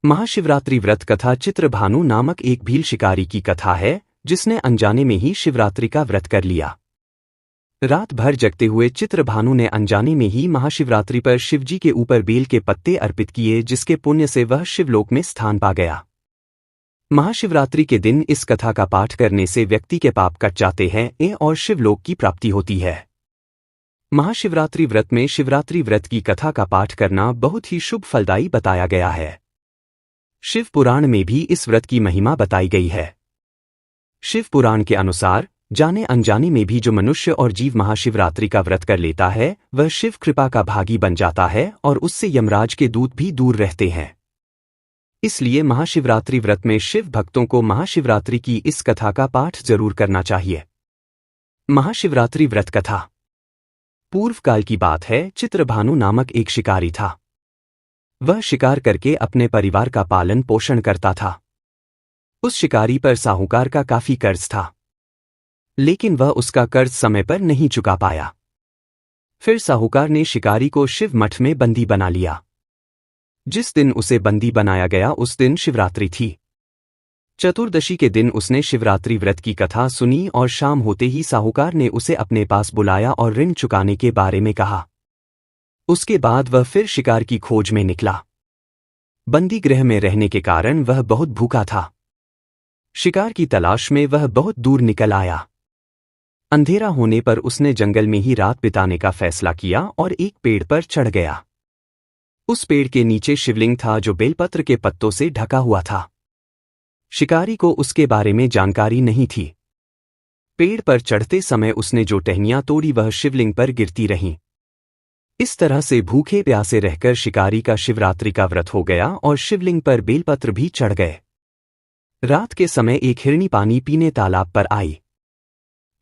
महाशिवरात्रि व्रत कथा चित्रभानु नामक एक भील शिकारी की कथा है जिसने अनजाने में ही शिवरात्रि का व्रत कर लिया। रात भर जगते हुए चित्रभानु ने अनजाने में ही महाशिवरात्रि पर शिवजी के ऊपर बेल के पत्ते अर्पित किए, जिसके पुण्य से वह शिवलोक में स्थान पा गया। महाशिवरात्रि के दिन इस कथा का पाठ करने से व्यक्ति के पाप कट जाते हैं और शिवलोक की प्राप्ति होती है। महाशिवरात्रि व्रत में शिवरात्रि व्रत की कथा का पाठ करना बहुत ही शुभ फलदायी बताया गया है। शिव पुराण में भी इस व्रत की महिमा बताई गई है। शिव पुराण के अनुसार जाने अनजाने में भी जो मनुष्य और जीव महाशिवरात्रि का व्रत कर लेता है वह शिव कृपा का भागी बन जाता है और उससे यमराज के दूत भी दूर रहते हैं। इसलिए महाशिवरात्रि व्रत में शिव भक्तों को महाशिवरात्रि की इस कथा का पाठ जरूर करना चाहिए। महाशिवरात्रि व्रत कथा। पूर्व काल की बात है, चित्रभानु नामक एक शिकारी था। वह शिकार करके अपने परिवार का पालन पोषण करता था। उस शिकारी पर साहूकार का काफी कर्ज था, लेकिन वह उसका कर्ज समय पर नहीं चुका पाया। फिर साहूकार ने शिकारी को शिव मठ में बंदी बना लिया। जिस दिन उसे बंदी बनाया गया उस दिन शिवरात्रि थी। चतुर्दशी के दिन उसने शिवरात्रि व्रत की कथा सुनी और शाम होते ही साहूकार ने उसे अपने पास बुलाया और ऋण चुकाने के बारे में कहा। उसके बाद वह फिर शिकार की खोज में निकला। बंदी गृह में रहने के कारण वह बहुत भूखा था। शिकार की तलाश में वह बहुत दूर निकल आया। अंधेरा होने पर उसने जंगल में ही रात बिताने का फैसला किया और एक पेड़ पर चढ़ गया। उस पेड़ के नीचे शिवलिंग था जो बेलपत्र के पत्तों से ढका हुआ था। शिकारी को उसके बारे में जानकारी नहीं थी। पेड़ पर चढ़ते समय उसने जो टहनियां तोड़ी वह शिवलिंग पर गिरती रहीं। इस तरह से भूखे प्यासे रहकर शिकारी का शिवरात्रि का व्रत हो गया और शिवलिंग पर बेलपत्र भी चढ़ गए। रात के समय एक हिरनी पानी पीने तालाब पर आई।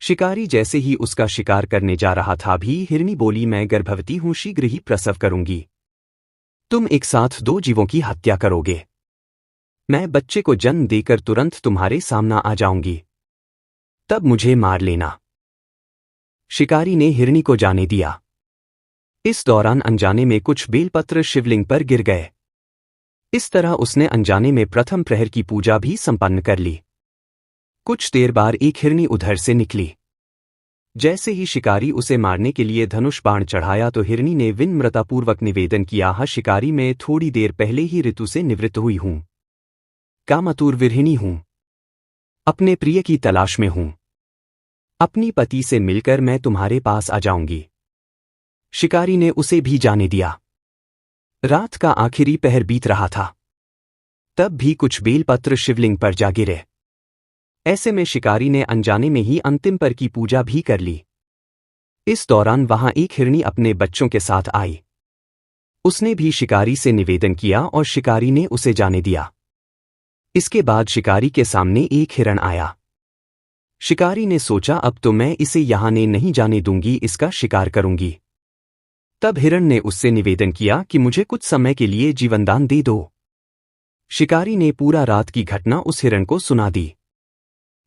शिकारी जैसे ही उसका शिकार करने जा रहा था भी हिरनी बोली, मैं गर्भवती हूं, शीघ्र ही प्रसव करूंगी। तुम एक साथ दो जीवों की हत्या करोगे। मैं बच्चे को जन्म देकर तुरंत तुम्हारे सामने आ जाऊंगी, तब मुझे मार लेना। शिकारी ने हिरनी को जाने दिया। इस दौरान अनजाने में कुछ बेलपत्र शिवलिंग पर गिर गए। इस तरह उसने अनजाने में प्रथम प्रहर की पूजा भी संपन्न कर ली। कुछ देर बाद एक हिरनी उधर से निकली। जैसे ही शिकारी उसे मारने के लिए धनुष बाण चढ़ाया तो हिरनी ने विनम्रतापूर्वक निवेदन किया, हाँ शिकारी, मैं थोड़ी देर पहले ही ऋतु से निवृत्त हुई हूं। कामातुर विरहिणी हूं। अपने प्रिय की तलाश में हूं। अपनी पति से मिलकर मैं तुम्हारे पास आ जाऊंगी। शिकारी ने उसे भी जाने दिया। रात का आखिरी पहर बीत रहा था। तब भी कुछ बेलपत्र शिवलिंग पर जा गिरे। ऐसे में शिकारी ने अनजाने में ही अंतिम पर की पूजा भी कर ली। इस दौरान वहां एक हिरनी अपने बच्चों के साथ आई। उसने भी शिकारी से निवेदन किया और शिकारी ने उसे जाने दिया। इसके बाद शिकारी के सामने एक हिरण आया। शिकारी ने सोचा, अब तो मैं इसे यहां नहीं जाने दूंगी, इसका शिकार करूंगी। तब हिरण ने उससे निवेदन किया कि मुझे कुछ समय के लिए जीवनदान दे दो। शिकारी ने पूरा रात की घटना उस हिरण को सुना दी।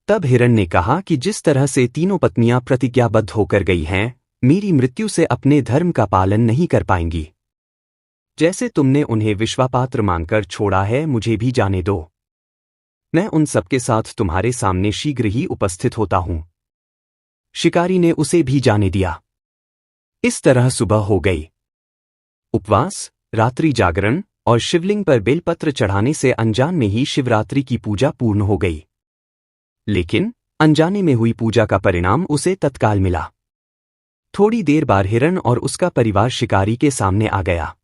तब हिरण ने कहा कि जिस तरह से तीनों पत्नियां प्रतिज्ञाबद्ध होकर गई हैं, मेरी मृत्यु से अपने धर्म का पालन नहीं कर पाएंगी। जैसे तुमने उन्हें विश्वापात्र मानकर छोड़ा है, मुझे भी जाने दो। मैं उन सबके साथ तुम्हारे सामने शीघ्र ही उपस्थित होता हूं। शिकारी ने उसे भी जाने दिया। इस तरह सुबह हो गई। उपवास, रात्रि जागरण और शिवलिंग पर बेलपत्र चढ़ाने से अनजान में ही शिवरात्रि की पूजा पूर्ण हो गई। लेकिन अनजाने में हुई पूजा का परिणाम उसे तत्काल मिला। थोड़ी देर बाद हिरण और उसका परिवार शिकारी के सामने आ गया।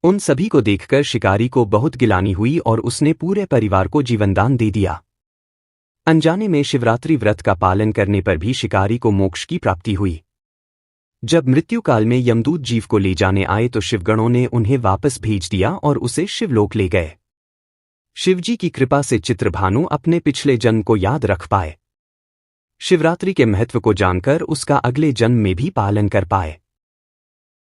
उन सभी को देखकर शिकारी को बहुत गिलानी हुई और उसने पूरे परिवार को जीवनदान दे दिया। अनजाने में शिवरात्रि व्रत का पालन करने पर भी शिकारी को मोक्ष की प्राप्ति हुई। जब मृत्यु काल में यमदूत जीव को ले जाने आए तो शिवगणों ने उन्हें वापस भेज दिया और उसे शिवलोक ले गए। शिवजी की कृपा से चित्रभानु अपने पिछले जन्म को याद रख पाए। शिवरात्रि के महत्व को जानकर उसका अगले जन्म में भी पालन कर पाए।